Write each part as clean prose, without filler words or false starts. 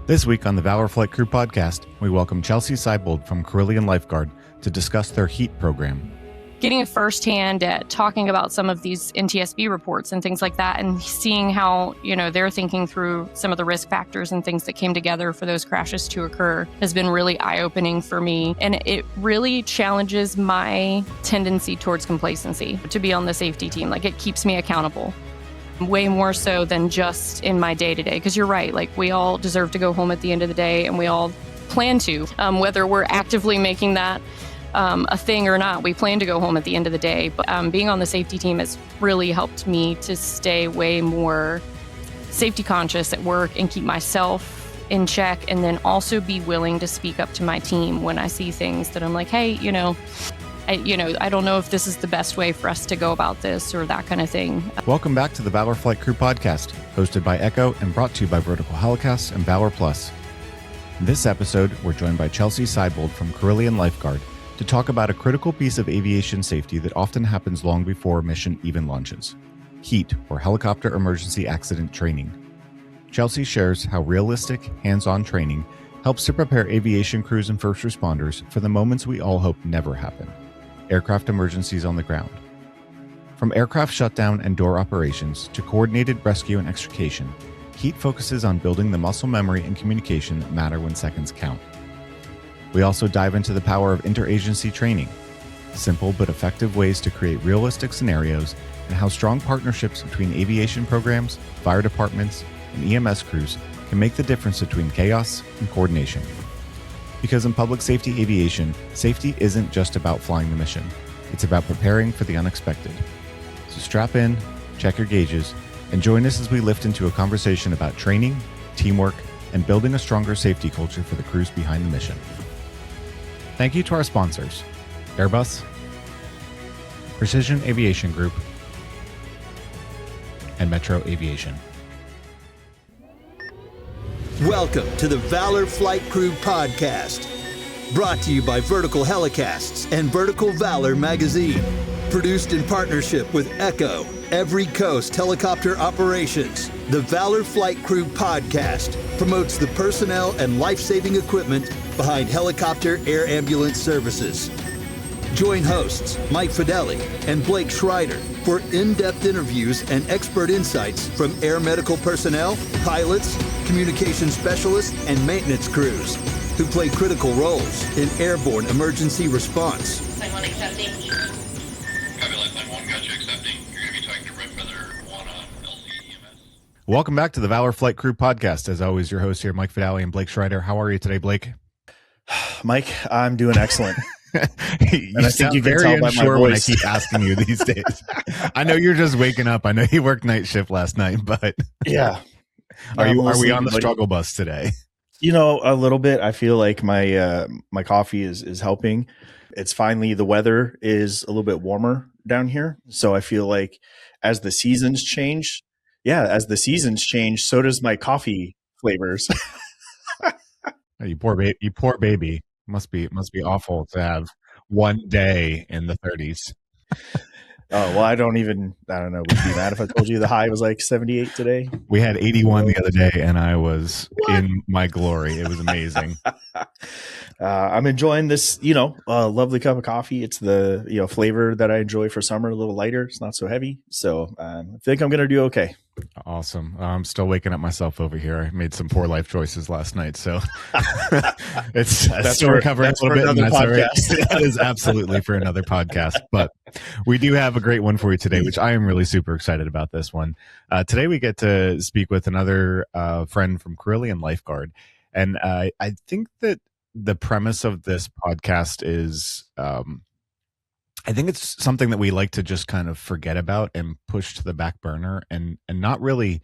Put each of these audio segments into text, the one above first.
This week on the Valor Flight Crew podcast, we welcome Chelsea Sibold from Carilion Life-Guard to discuss their HEAT program. Getting a firsthand at talking about some of these NTSB reports and things like that, and seeing how, they're thinking through some of the risk factors and things that came together for those crashes to occur has been really eye-opening for me. And it really challenges my tendency towards complacency to be on the safety team. Like, it keeps me accountable. Way more so than just in my day-to-day, because you're right, like, we all deserve to go home at the end of the day, and we all plan to, whether we're actively making that a thing or not, we plan to go home at the end of the day. But being on the safety team has really helped me to stay way more safety conscious at work and keep myself in check, and then also be willing to speak up to my team when I see things that I'm like, hey, I don't know if this is the best way for us to go about this or that kind of thing. Welcome back to the Valor Flight Crew podcast, hosted by Echo and brought to you by Vertical Helicasts and Valor Plus. In this episode, we're joined by Chelsea Sibold from Carilion Life-Guard to talk about a critical piece of aviation safety that often happens long before a mission even launches: HEAT, or Helicopter Emergency Accident Training. Chelsea shares how realistic, hands-on training helps to prepare aviation crews and first responders for the moments we all hope never happen: aircraft emergencies on the ground. From aircraft shutdown and door operations to coordinated rescue and extrication, HEAT focuses on building the muscle memory and communication that matter when seconds count. We also dive into the power of interagency training, simple but effective ways to create realistic scenarios, and how strong partnerships between aviation programs, fire departments, and EMS crews can make the difference between chaos and coordination. Because in public safety aviation, safety isn't just about flying the mission. It's about preparing for the unexpected. So strap in, check your gauges, and join us as we lift into a conversation about training, teamwork, and building a stronger safety culture for the crews behind the mission. Thank you to our sponsors: Airbus, Precision Aviation Group, and Metro Aviation. Welcome to the Valor Flight Crew podcast, brought to you by Vertical Helicasts and Vertical Valor magazine. Produced in partnership with Echo, Every Coast Helicopter Operations, the Valor Flight Crew podcast promotes the personnel and life-saving equipment behind helicopter air ambulance services. Join hosts Mike Fideli and Blake Schreider for in-depth interviews and expert insights from air medical personnel, pilots, communication specialists, and maintenance crews who play critical roles in airborne emergency response. Line 1 accepting. Copy, Line 1, gotcha, accepting. You're going to be talking to Red Feather 1 on LCEMS. Welcome back to the Valor Flight Crew podcast. As always, your hosts here, Mike Fideli and Blake Schreider. How are you today, Blake? Mike, I'm doing excellent. And I think you can tell by my voice when I keep asking you these days. I know you're just waking up. I know you worked night shift last night, but yeah. Are we on the struggle bus today? A little bit. I feel like my coffee is helping. It's finally, the weather is a little bit warmer down here, so I feel like as the seasons change, so does my coffee flavors. You poor baby. Must be awful to have one day in the 30s. Oh, well, I don't know. Would you be mad if I told you the high was like 78 today? We had 81 the other day, and I was in my glory. It was amazing. I'm enjoying this, lovely cup of coffee. It's the, flavor that I enjoy for summer, a little lighter. It's not so heavy. So I think I'm going to do okay. Awesome. I'm still waking up myself over here. I made some poor life choices last night, so it's still recovering a little bit. That is absolutely for another podcast. But we do have a great one for you today, which I am really super excited about this one. Today we get to speak with another friend from Carilion Life-Guard. And I think that the premise of this podcast is I think it's something that we like to just kind of forget about and push to the back burner and not really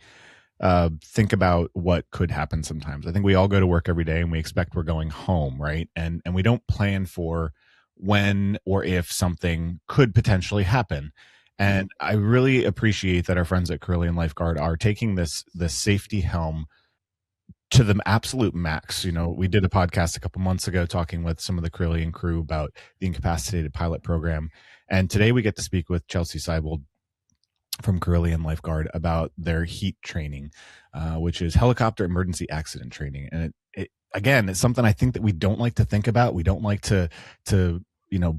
think about what could happen sometimes. I think we all go to work every day and we expect we're going home, right? And we don't plan for when or if something could potentially happen. And I really appreciate that our friends at Carilion Life-Guard are taking this safety helm to the absolute max. We did a podcast a couple months ago talking with some of the Carilion crew about the incapacitated pilot program. And today we get to speak with Chelsea Sibold from Carilion Lifeguard about their heat training, which is helicopter emergency accident training. And again, it's something I think that we don't like to think about. We don't like to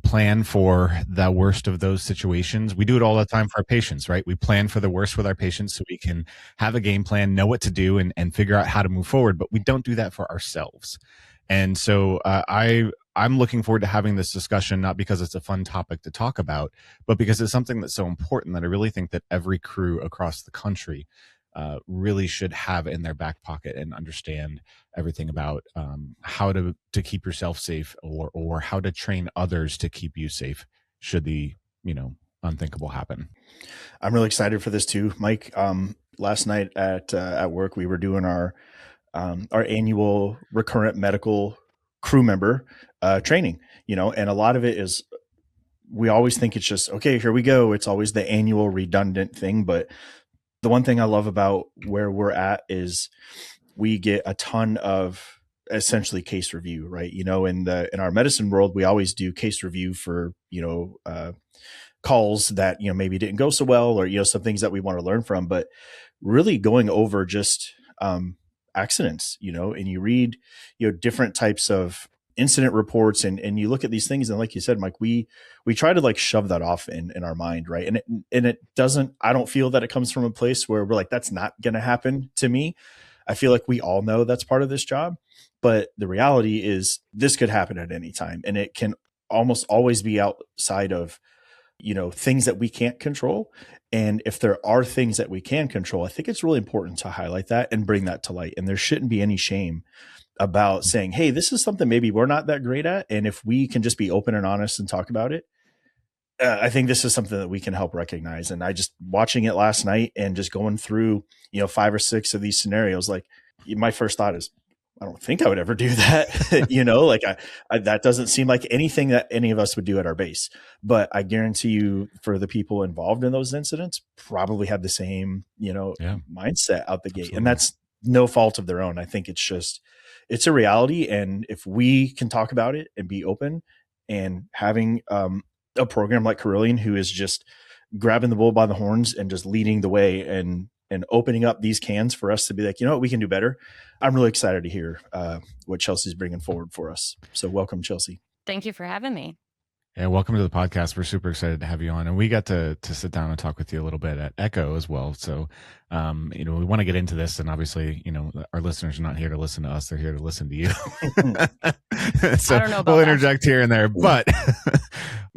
plan for the worst of those situations. We do it all the time for our patients, right? We plan for the worst with our patients so we can have a game plan, know what to do, and figure out how to move forward. But we don't do that for ourselves. And so I'm looking forward to having this discussion, not because it's a fun topic to talk about, but because it's something that's so important that I really think that every crew across the country really should have in their back pocket and understand everything about how to keep yourself safe, or how to train others to keep you safe should the unthinkable happen. I'm really excited for this too, Mike. Last night at work, we were doing our annual recurrent medical crew member training, and a lot of it is, we always think it's just, okay, here we go. It's always the annual redundant thing. But the one thing I love about where we're at is we get a ton of essentially case review, right? In our medicine world, we always do case review for, calls that, maybe didn't go so well, or, some things that we want to learn from, but really going over just accidents, and you read, different types of incident reports, and you look at these things, and like you said, Mike, we try to like shove that off in our mind, right? And it doesn't, I don't feel that it comes from a place where we're like, that's not going to happen to me. I feel like we all know that's part of this job, but the reality is this could happen at any time, and it can almost always be outside of, things that we can't control. And if there are things that we can control, I think it's really important to highlight that and bring that to light. And there shouldn't be any shame about saying, hey, this is something maybe we're not that great at. And if we can just be open and honest and talk about it, I think this is something that we can help recognize. And I just watching it last night and just going through, 5 or 6 of these scenarios, like my first thought is, I don't think I would ever do that. That doesn't seem like anything that any of us would do at our base, but I guarantee you for the people involved in those incidents probably have the same, mindset out the gate. Absolutely. And that's no fault of their own. I think it's a reality. And if we can talk about it and be open, and having a program like Carilion, who is just grabbing the bull by the horns and just leading the way and opening up these cans for us to be like, what, we can do better. I'm really excited to hear what Chelsea's bringing forward for us. So welcome, Chelsea. Thank you for having me. Yeah, welcome to the podcast. We're super excited to have you on, and we got to sit down and talk with you a little bit at Echo as well. So, we want to get into this, and obviously, our listeners are not here to listen to us; they're here to listen to you. So I don't know about we'll that. interject here and there, but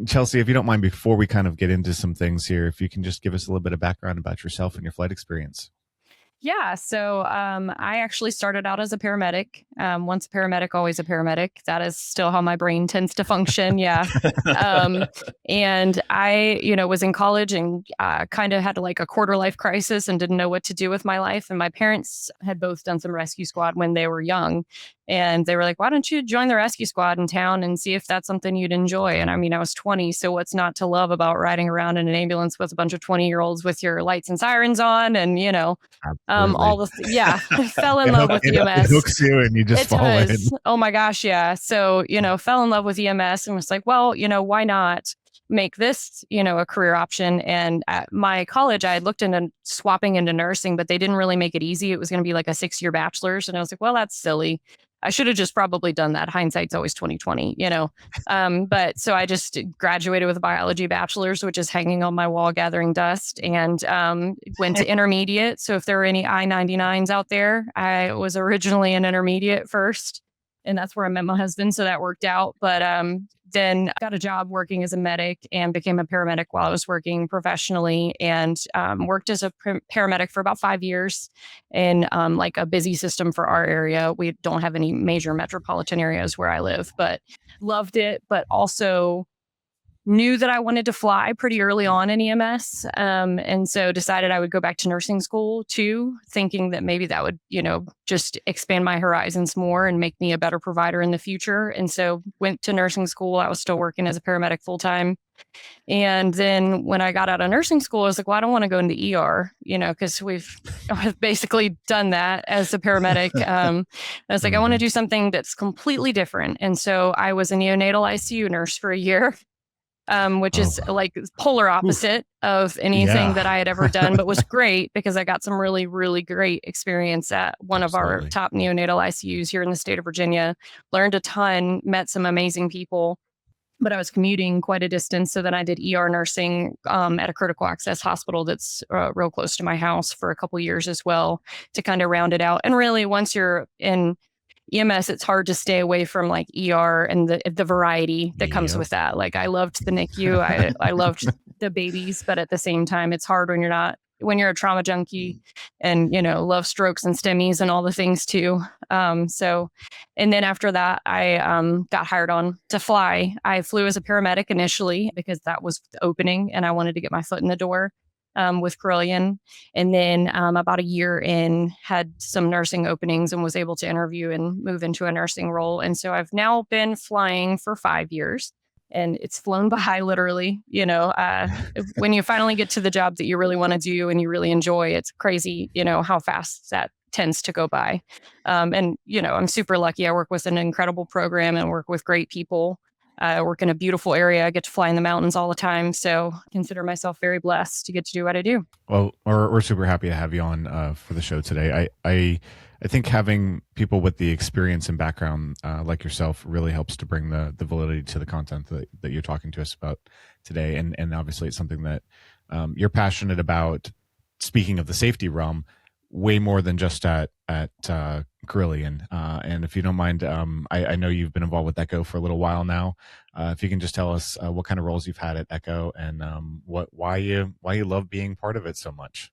Chelsea, if you don't mind, before we kind of get into some things here, if you can just give us a little bit of background about yourself and your flight experience. Yeah. So I actually started out as a paramedic. Once a paramedic, always a paramedic. That is still how my brain tends to function. Yeah. And I, was in college and kind of had like a quarter life crisis and didn't know what to do with my life. And my parents had both done some rescue squad when they were young. And they were like, why don't you join the rescue squad in town and see if that's something you'd enjoy? And I mean, I was 20. So what's not to love about riding around in an ambulance with a bunch of 20-year-olds with your lights and sirens on? And, all the, I fell in love with EMS. It hooks you and you just fall in. Oh my gosh. Yeah. So, fell in love with EMS and was like, well, why not make this, a career option? And at my college, I had looked into swapping into nursing, but they didn't really make it easy. It was going to be like a 6-year bachelor's. And I was like, well, that's silly. I should have just probably done that. Hindsight's always 20/20, But so I just graduated with a biology bachelor's, which is hanging on my wall gathering dust, and went to intermediate. So if there are any I-99s out there, I was originally an intermediate first, and that's where I met my husband. So that worked out. But then I got a job working as a medic and became a paramedic while I was working professionally, and worked as a paramedic for about 5 years in like a busy system for our area. We don't have any major metropolitan areas where I live, but loved it. But also knew that I wanted to fly pretty early on in EMS. And so decided I would go back to nursing school too, thinking that maybe that would, just expand my horizons more and make me a better provider in the future. And so went to nursing school. I was still working as a paramedic full time. And then when I got out of nursing school, I was like, well, I don't want to go into ER, because we've basically done that as a paramedic. I was like, I want to do something that's completely different. And so I was a neonatal ICU nurse for a year. which is Oh. like polar opposite of anything Yeah. that I had ever done, but was great because I got some really, really great experience at one of our Absolutely. top neonatal ICUs here in the state of Virginia. Learned a ton, met some amazing people. But I was commuting quite a distance, so then I did ER nursing at a critical access hospital that's real close to my house for a couple years as well to kind of round it out. And really, once you're in EMS, it's hard to stay away from like ER and the variety that comes Yep. with that. Like I loved the NICU, I loved the babies, but at the same time, it's hard when you're a trauma junkie and love strokes and STEMIs and all the things too. So, and then after that, I got hired on to fly. I flew as a paramedic initially because that was the opening, and I wanted to get my foot in the door with Carilion. And then about a year in, had some nursing openings and was able to interview and move into a nursing role. And so I've now been flying for 5 years. And it's flown by literally, when you finally get to the job that you really want to do and you really enjoy, it's crazy, how fast that tends to go by. And I'm super lucky. I work with an incredible program and work with great people. I work in a beautiful area. I get to fly in the mountains all the time. So I consider myself very blessed to get to do what I do. Well, we're super happy to have you on for the show today. I think having people with the experience and background like yourself really helps to bring the validity to the content that you're talking to us about today. And obviously it's something that you're passionate about, speaking of the safety realm, way more than just at Carilion. And if you don't mind, I know you've been involved with Echo for a little while now. If you can just tell us what kind of roles you've had at Echo and why you love being part of it so much.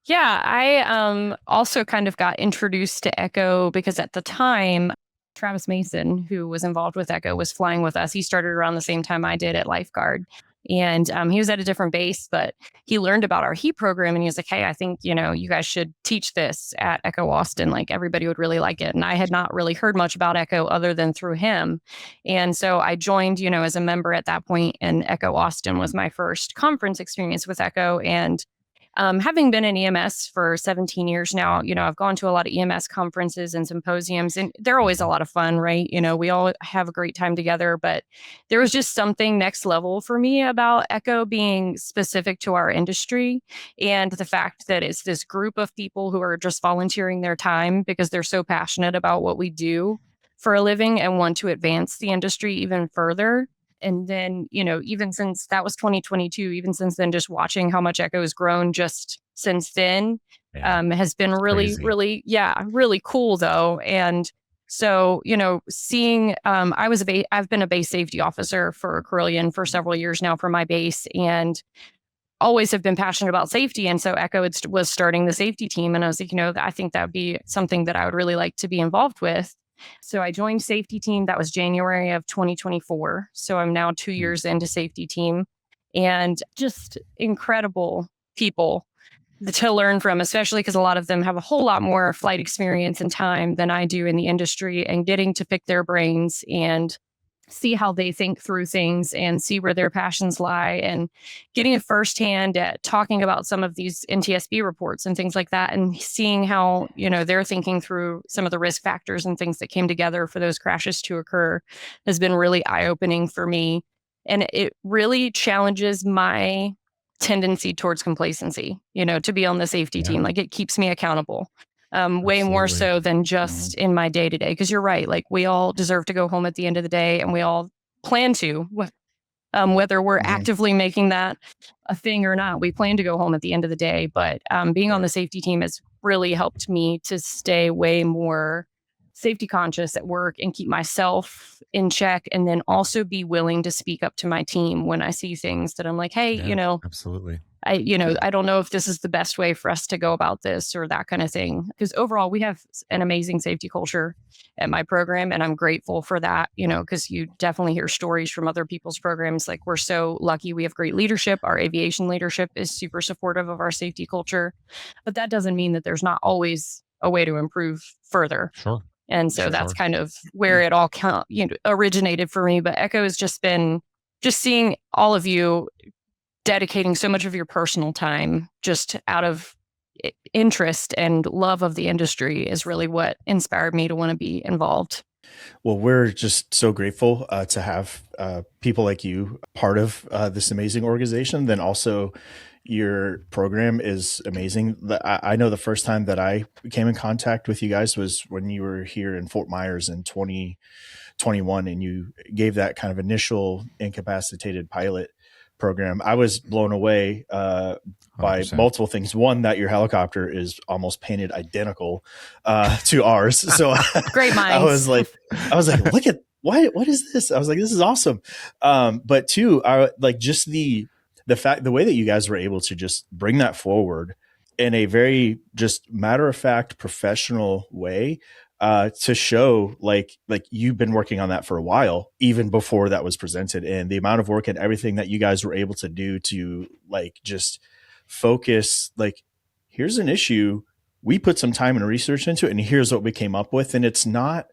Yeah, I also kind of got introduced to Echo because at the time, Travis Mason, who was involved with Echo, was flying with us. He started around the same time I did at Life-Guard. And he was at a different base, but he learned about our HEAT program and he was like, hey, I think, you guys should teach this at Echo Austin. Like everybody would really like it. And I had not really heard much about Echo other than through him. And so I joined, as a member at that point, and Echo Austin was my first conference experience with Echo. And having been in EMS for 17 years now, I've gone to a lot of EMS conferences and symposiums, and they're always a lot of fun, right? We all have a great time together, but there was just something next level for me about Echo being specific to our industry and the fact that it's this group of people who are just volunteering their time because they're so passionate about what we do for a living and want to advance the industry even further. And then, even since that was 2022, even since then, just watching how much Echo has grown just since then has been really, crazy. really, really cool though. And so, seeing, I've been a base safety officer for Carilion for several years now for my base and always have been passionate about safety. And so Echo was starting the safety team. And I was like, I think that would be something that I would really like to be involved with. So I joined safety team. That was January of 2024. So I'm now 2 years into safety team and just incredible people to learn from, especially because a lot of them have a whole lot more flight experience and time than I do in the industry, and getting to pick their brains and see how they think through things and see where their passions lie, and getting a firsthand at talking about some of these NTSB reports and things like that, and seeing how, they're thinking through some of the risk factors and things that came together for those crashes to occur has been really eye-opening for me. And it really challenges my tendency towards complacency, to be on the safety team. Like it keeps me accountable. Way more so than just in my day to day. Because you're right, like we all deserve to go home at the end of the day, and we all plan to, whether we're actively making that a thing or not. We plan to go home at the end of the day. But being on the safety team has really helped me to stay way more safety conscious at work and keep myself in check, and then also be willing to speak up to my team when I see things that I'm like, hey, absolutely. I don't know if this is the best way for us to go about this or that kind of thing. Because overall, we have an amazing safety culture at my program, and I'm grateful for that, because you definitely hear stories from other people's programs. Like we're so lucky. We have great leadership. Our aviation leadership is super supportive of our safety culture, but that doesn't mean that there's not always a way to improve further. Sure. And so that's kind of where it all originated for me. But Echo has just been seeing all of you dedicating so much of your personal time just out of interest and love of the industry is really what inspired me to want to be involved. Well, we're just so grateful to have people like you part of this amazing organization. Then also, your program is amazing. I know the first time that I came in contact with you guys was when you were here in Fort Myers in 2021, and you gave that kind of initial incapacitated pilot program. I was blown away by 100%. multiple things. One, that your helicopter is almost painted identical to ours. So Great minds. I was like, look at what is this? I was like, this is awesome. But two, like just the way that you guys were able to just bring that forward in a very just matter of fact, professional way. To show like you've been working on that for a while, even before that was presented, and the amount of work and everything that you guys were able to do to like just focus, like, here's an issue, we put some time and research into it, and here's what we came up with. And it's not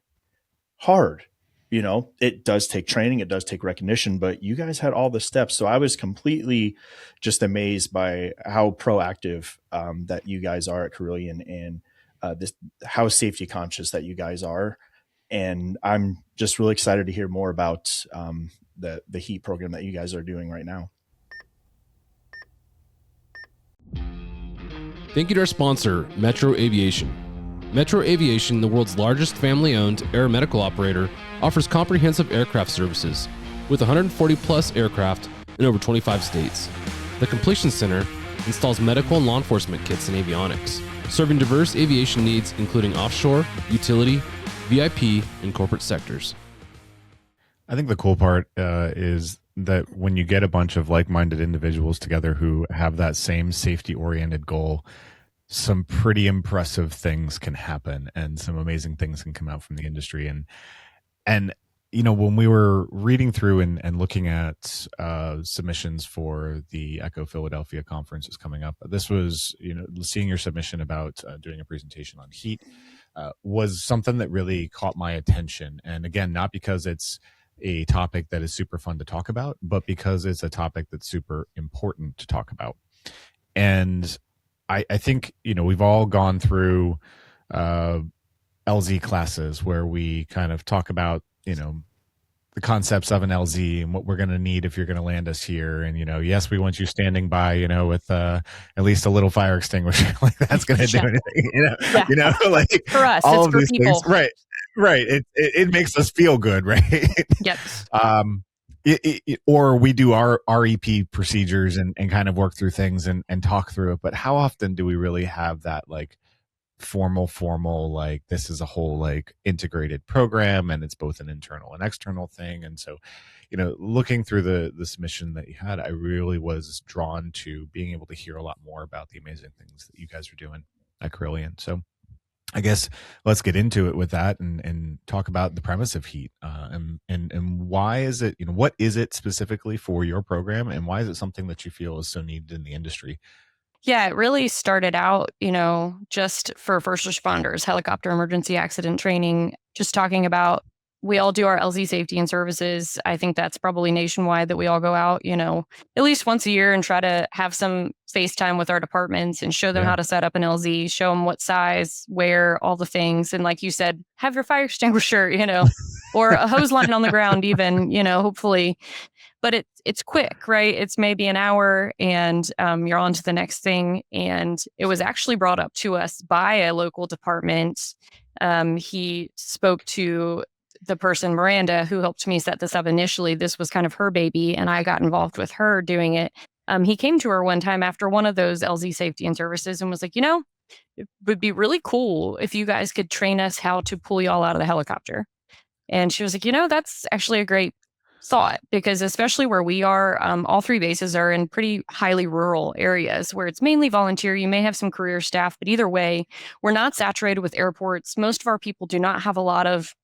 hard. It does take training, it does take recognition, but you guys had all the steps. So I was completely just amazed by how proactive that you guys are at Carilion, and how safety conscious that you guys are. And I'm just really excited to hear more about the HEAT program that you guys are doing right now. Thank you to our sponsor, Metro Aviation. Metro Aviation, the world's largest family-owned aeromedical operator, offers comprehensive aircraft services with 140 plus aircraft in over 25 states. The Completion Center installs medical and law enforcement kits and avionics, serving diverse aviation needs including offshore, utility, VIP, and corporate sectors. I think the cool part is that when you get a bunch of like-minded individuals together who have that same safety-oriented goal, some pretty impressive things can happen and some amazing things can come out from the industry. And when we were reading through and looking at submissions for the Echo Philadelphia conference is coming up, this was, seeing your submission about doing a presentation on HEAT was something that really caught my attention. And again, not because it's a topic that is super fun to talk about, but because it's a topic that's super important to talk about. And I think, we've all gone through LZ classes where we kind of talk about, the concepts of an LZ and what we're going to need if you're going to land us here. And, yes, we want you standing by, with at least a little fire extinguisher. Like that's going to do anything, like for us, all it's of for these people. things. Right. It makes us feel good. Right. Yes. Or we do our REP procedures and kind of work through things and talk through it. But how often do we really have that like formal, like this is a whole like integrated program and it's both an internal and external thing? And so, looking through the submission that you had, I really was drawn to being able to hear a lot more about the amazing things that you guys are doing at Carilion. So I guess let's get into it with that and talk about the premise of HEAT and why is it, what is it specifically for your program and why is it something that you feel is so needed in the industry? Yeah, it really started out, just for first responders, helicopter emergency accident training, just talking about, we all do our LZ safety and services. I think that's probably nationwide that we all go out, at least once a year and try to have some FaceTime with our departments and show them how to set up an LZ, show them what size, where, all the things. And like you said, have your fire extinguisher, or a hose line on the ground even, hopefully. But it's quick, right? It's maybe an hour and you're on to the next thing. And it was actually brought up to us by a local department. He spoke to the person, Miranda, who helped me set this up initially. This was kind of her baby, and I got involved with her doing it. He came to her one time after one of those LZ safety and services and was like, it would be really cool if you guys could train us how to pull y'all out of the helicopter. And she was like, that's actually a great thought, because especially where we are, all three bases are in pretty highly rural areas where it's mainly volunteer. You may have some career staff, but either way, we're not saturated with airports. Most of our people do not have a lot of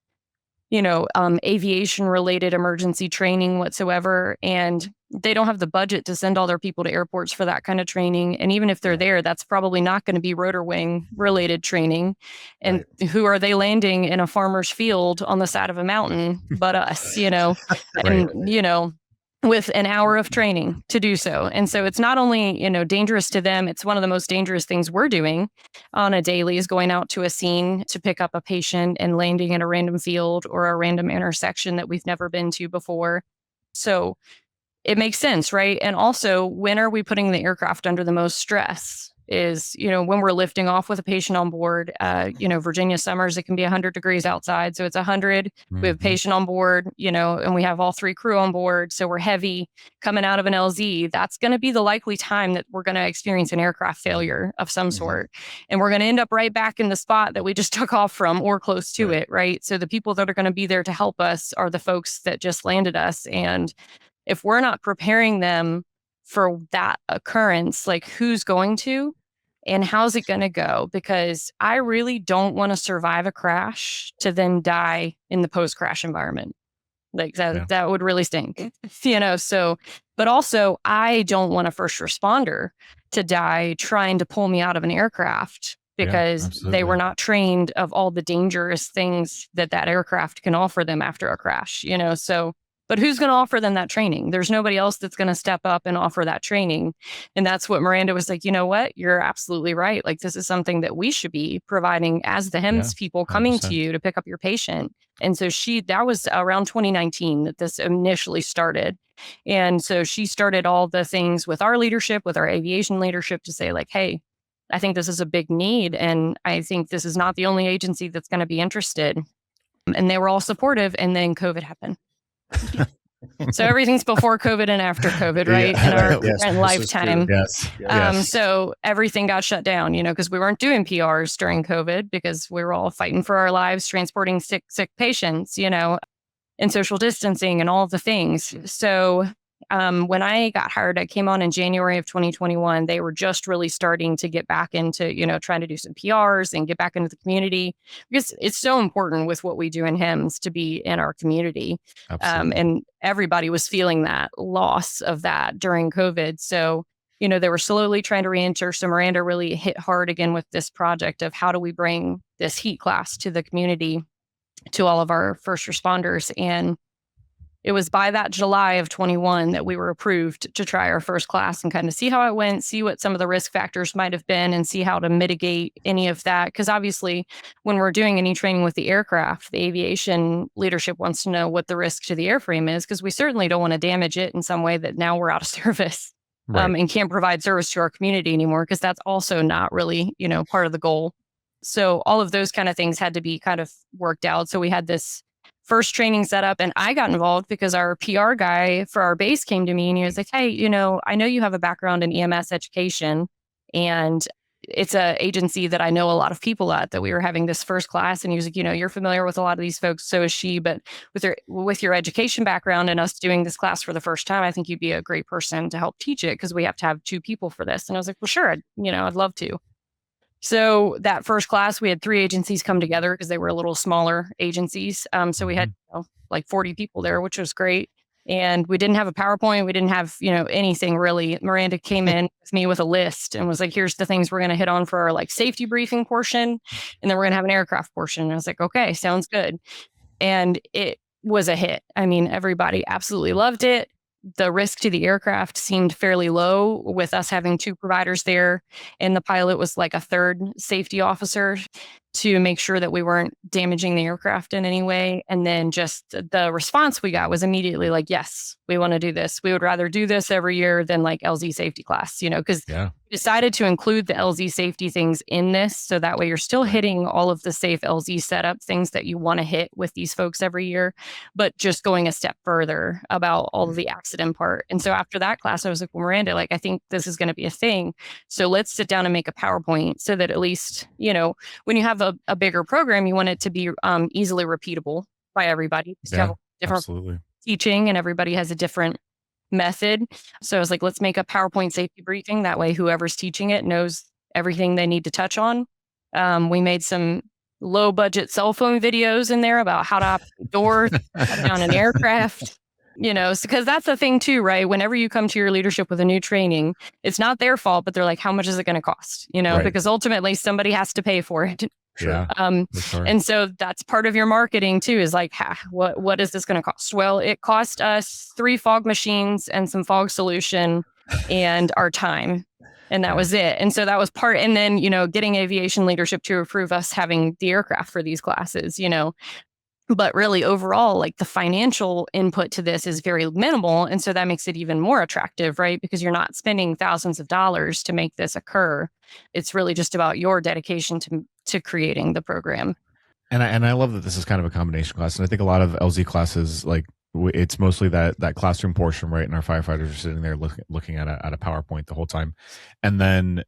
aviation related emergency training whatsoever. And they don't have the budget to send all their people to airports for that kind of training. And even if they're there, that's probably not going to be rotor wing related training. And who are they landing in a farmer's field on the side of a mountain but us, and, with an hour of training to do so. And so it's not only, dangerous to them, it's one of the most dangerous things we're doing on a daily is going out to a scene to pick up a patient and landing in a random field or a random intersection that we've never been to before. So it makes sense, right? And also, when are we putting the aircraft under the most stress? Is, when we're lifting off with a patient on board, Virginia summers, it can be 100 degrees outside. So it's 100. We have a patient on board, and we have all 3 crew on board. So we're heavy coming out of an LZ. That's going to be the likely time that we're going to experience an aircraft failure of some sort. And we're going to end up right back in the spot that we just took off from or close to it, right? So the people that are going to be there to help us are the folks that just landed us. And if we're not preparing them for that occurrence, like who's going to and how's it going to go? Because I really don't want to survive a crash to then die in the post-crash environment. Like that would really stink, so, but also I don't want a first responder to die trying to pull me out of an aircraft because they were not trained of all the dangerous things that aircraft can offer them after a crash, so. But who's going to offer them that training? There's nobody else that's going to step up and offer that training. And that's what Miranda was like, you know what? You're absolutely right. Like, this is something that we should be providing as the HEMS people coming 100%. to you to pick up your patient. And so that was around 2019 that this initially started. And so she started all the things with our leadership, with our aviation leadership to say like, hey, I think this is a big need. And I think this is not the only agency that's going to be interested. And they were all supportive. And then COVID happened. So everything's before COVID and after COVID, right? In our current lifetime. So everything got shut down, because we weren't doing PRs during COVID because we were all fighting for our lives, transporting sick patients, and social distancing and all of the things. So when I got hired, I came on in January of 2021. They were just really starting to get back into, trying to do some PRs and get back into the community because it's so important with what we do in HEMS to be in our community. And everybody was feeling that loss of that during COVID. So, they were slowly trying to reenter. So Miranda really hit hard again with this project of how do we bring this heat class to the community, to all of our first responders. And it was by that July of 21 that we were approved to try our first class and kind of see how it went, see what some of the risk factors might have been and see how to mitigate any of that. Because obviously, when we're doing any training with the aircraft, the aviation leadership wants to know what the risk to the airframe is because we certainly don't want to damage it in some way that now we're out of service and can't provide service to our community anymore because that's also not really, part of the goal. So all of those kind of things had to be kind of worked out. So we had this first training set up and I got involved because our PR guy for our base came to me and he was like, hey, I know you have a background in EMS education and it's an agency that I know a lot of people at that we were having this first class. And he was like, you're familiar with a lot of these folks. So is she, but with your education background and us doing this class for the first time, I think you'd be a great person to help teach it because we have to have 2 people for this. And I was like, well, sure. I'd love to. So that first class, we had 3 agencies come together because they were a little smaller agencies. So we had like 40 people there, which was great. And we didn't have a PowerPoint. We didn't have, anything really. Miranda came in with me with a list and was like, here's the things we're going to hit on for our like safety briefing portion. And then we're going to have an aircraft portion. And I was like, okay, sounds good. And it was a hit. I mean, everybody absolutely loved it. The risk to the aircraft seemed fairly low with us having 2 providers there. And the pilot was like a 3rd safety officer to make sure that we weren't damaging the aircraft in any way. And then just the response we got was immediately like, yes, we want to do this. We would rather do this every year than like LZ safety class, because we decided to include the LZ safety things in this. So that way you're still hitting all of the safe LZ setup things that you want to hit with these folks every year, but just going a step further about all of the accident part. And so after that class, I was like, well, Miranda, like, I think this is going to be a thing. So let's sit down and make a PowerPoint so that at least, when you have a bigger program, you want it to be easily repeatable by everybody. You have different teaching and everybody has a different method. So I was like, let's make a PowerPoint safety briefing. That way, whoever's teaching it knows everything they need to touch on. We made some low budget cell phone videos in there about how to operate doors on an aircraft. Because that's the thing too, right? Whenever you come to your leadership with a new training, it's not their fault, but they're like, how much is it going to cost? Because ultimately somebody has to pay for it. Sure. For sure. And so that's part of your marketing too, is like, what is this going to cost? Well, it cost us 3 fog machines and some fog solution and our time. And that was it. And so that was part. And then, getting aviation leadership to approve us having the aircraft for these classes, but really overall, like the financial input to this is very minimal. And so that makes it even more attractive, right? Because you're not spending thousands of dollars to make this occur. It's really just about your dedication to creating the program. And I love that this is kind of a combination class. And I think a lot of LZ classes, like it's mostly that classroom portion, right? And our firefighters are sitting there looking at a PowerPoint the whole time. And then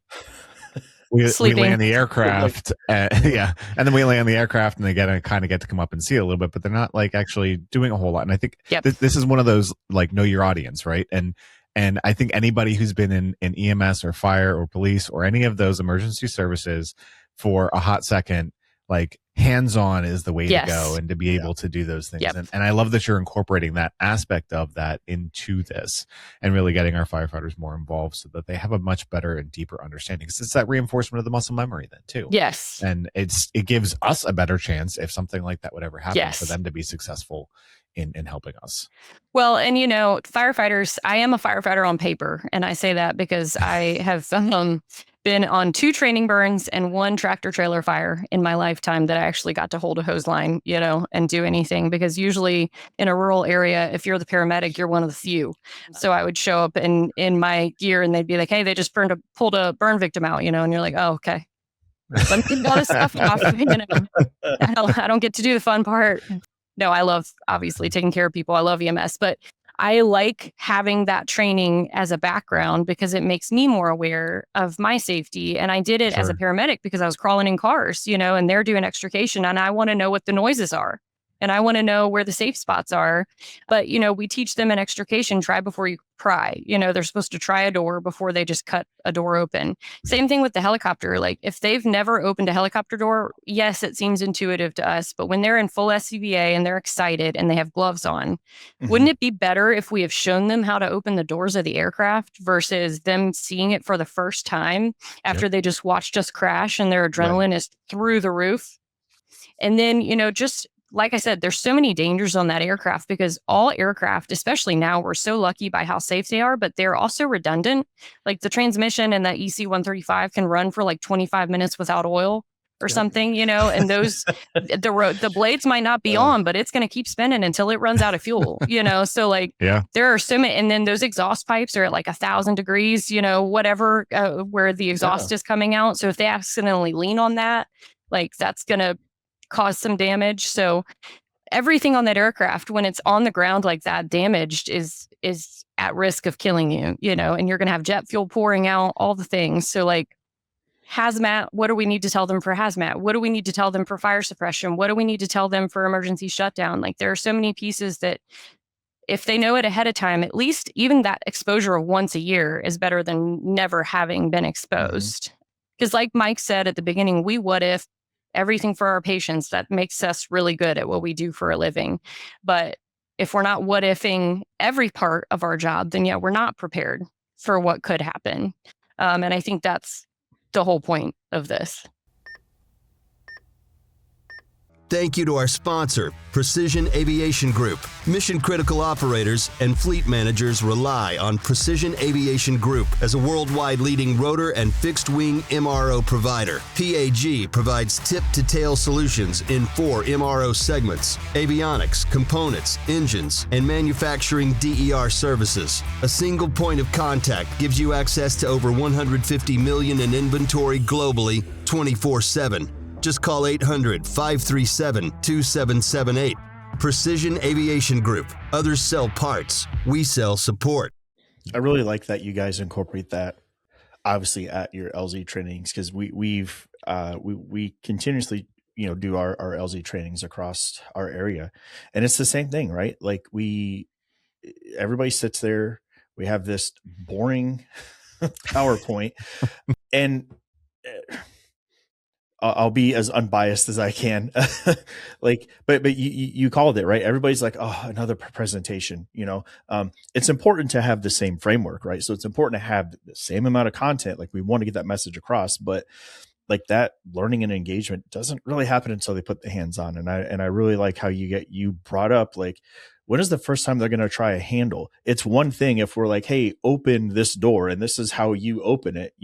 we land the aircraft. And then we land the aircraft and they get to come up and see it a little bit, but they're not like actually doing a whole lot. And I think this is one of those, like, know your audience, right? And I think anybody who's been in EMS or fire or police or any of those emergency services for a hot second, like, hands-on is the way to go and to be able to do those things. And I love that you're incorporating that aspect of that into this and really getting our firefighters more involved so that they have a much better and deeper understanding, because it's that reinforcement of the muscle memory then too. Yes. And it gives us a better chance if something like that would ever happen for them to be successful in helping us. Well, and firefighters, I am a firefighter on paper. And I say that because I have been on 2 training burns and 1 tractor trailer fire in my lifetime that I actually got to hold a hose line, and do anything, because usually in a rural area, if you're the paramedic, you're one of the few. So I would show up in my gear and they'd be like, hey, they just pulled a burn victim out, and you're like, oh, okay. Let me get all this stuff off. I don't get to do the fun part. No, I love obviously taking care of people. I love EMS, but I like having that training as a background because it makes me more aware of my safety. And I did it as a paramedic because I was crawling in cars, and they're doing extrication and I want to know what the noises are. And I want to know where the safe spots are. But, we teach them in extrication, try before you pry. They're supposed to try a door before they just cut a door open. Same thing with the helicopter. Like, if they've never opened a helicopter door, yes, it seems intuitive to us. But when they're in full SCBA and they're excited and they have gloves on, wouldn't it be better if we have shown them how to open the doors of the aircraft versus them seeing it for the first time after they just watched us crash and their adrenaline is through the roof? And then, just like I said, there's so many dangers on that aircraft because all aircraft, especially now, we're so lucky by how safe they are, but they're also redundant. Like the transmission in that EC-135 can run for like 25 minutes without oil or something, and those, the blades might not be on, but it's going to keep spinning until it runs out of fuel, So like, there are so many, and then those exhaust pipes are at like 1,000 degrees, whatever, where the exhaust is coming out. So if they accidentally lean on that, like that's going to cause some damage. So everything on that aircraft, when it's on the ground like that, damaged is at risk of killing you, and you're going to have jet fuel pouring out, all the things. So like hazmat, what do we need to tell them for hazmat? What do we need to tell them for fire suppression? What do we need to tell them for emergency shutdown? Like there are so many pieces that if they know it ahead of time, at least even that exposure of once a year is better than never having been exposed. Because like Mike said at the beginning, we what if everything for our patients. That makes us really good at what we do for a living. But if we're not what ifing every part of our job, then we're not prepared for what could happen. And I think that's the whole point of this. Thank you to our sponsor, Precision Aviation Group. Mission critical operators and fleet managers rely on Precision Aviation Group as a worldwide leading rotor and fixed wing MRO provider. PAG provides tip-to-tail solutions in 4 MRO segments: avionics, components, engines, and manufacturing DER services. A single point of contact gives you access to over 150 million in inventory globally, 24/7. Just call 800-537-2778. Precision Aviation Group. Others sell parts. We sell support. I really like that you guys incorporate that, obviously, at your LZ trainings, because we continuously do our LZ trainings across our area, and it's the same thing, right? Like everybody sits there. We have this boring PowerPoint, and I'll be as unbiased as I can. But you called it, right? Everybody's like, oh, another presentation, it's important to have the same framework, right? So it's important to have the same amount of content. Like we want to get that message across, but like that learning and engagement doesn't really happen until they put the hands on. And I really like how you brought up, like, when is the first time they're going to try a handle? It's one thing if we're like, hey, open this door and this is how you open it,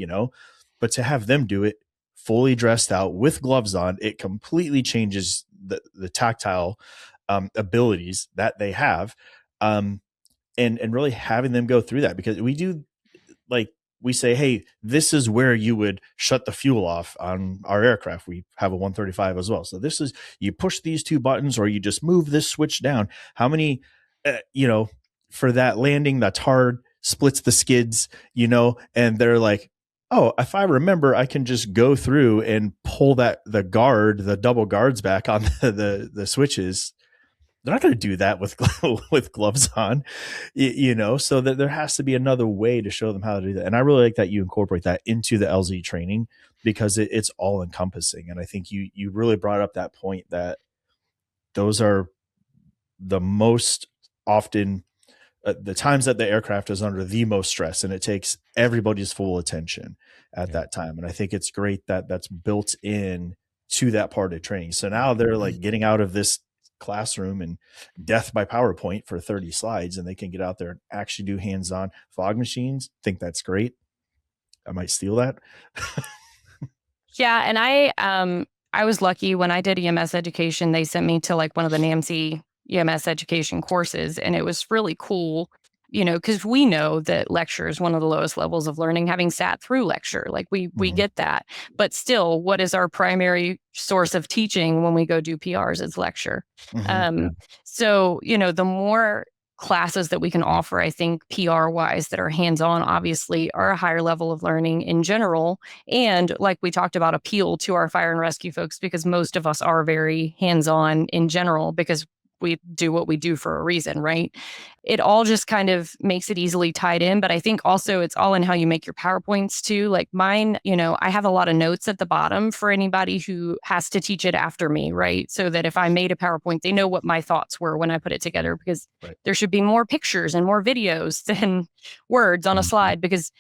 but to have them do it fully dressed out with gloves on, it completely changes the tactile abilities that they have. And really having them go through that, because we do, like, we say, hey, this is where you would shut the fuel off on our aircraft. We have a 135 as well. So this is, you push these two buttons or you just move this switch down. How many, for that landing, that's hard, splits the skids, and they're like, oh, if I remember, I can just go through and pull the double guards back on the switches. They're not going to do that with gloves on, so that there has to be another way to show them how to do that. And I really like that you incorporate that into the LZ training, because it's all encompassing. And I think you really brought up that point that those are the most often the times that the aircraft is under the most stress, and it takes everybody's full attention at that time. And I think it's great that that's built in to that part of training. So now they're like getting out of this classroom and death by PowerPoint for 30 slides, and they can get out there and actually do hands-on fog machines. Think that's great. I might steal that. Yeah. And I was lucky when I did EMS education, they sent me to like one of the NAMC EMS education courses, and it was really cool, because we know that lecture is one of the lowest levels of learning, having sat through lecture. Like we get that, but still, what is our primary source of teaching when we go do PRs? It's lecture. So, the more classes that we can offer, I think PR wise, that are hands-on, obviously are a higher level of learning in general. And like we talked about, appeal to our fire and rescue folks, because most of us are very hands-on in general, because we do what we do for a reason, right? It all just kind of makes it easily tied in. But I think also it's all in how you make your PowerPoints too. Like mine, I have a lot of notes at the bottom for anybody who has to teach it after me, right? So that if I made a PowerPoint, they know what my thoughts were when I put it together, because there should be more pictures and more videos than words on a slide, because,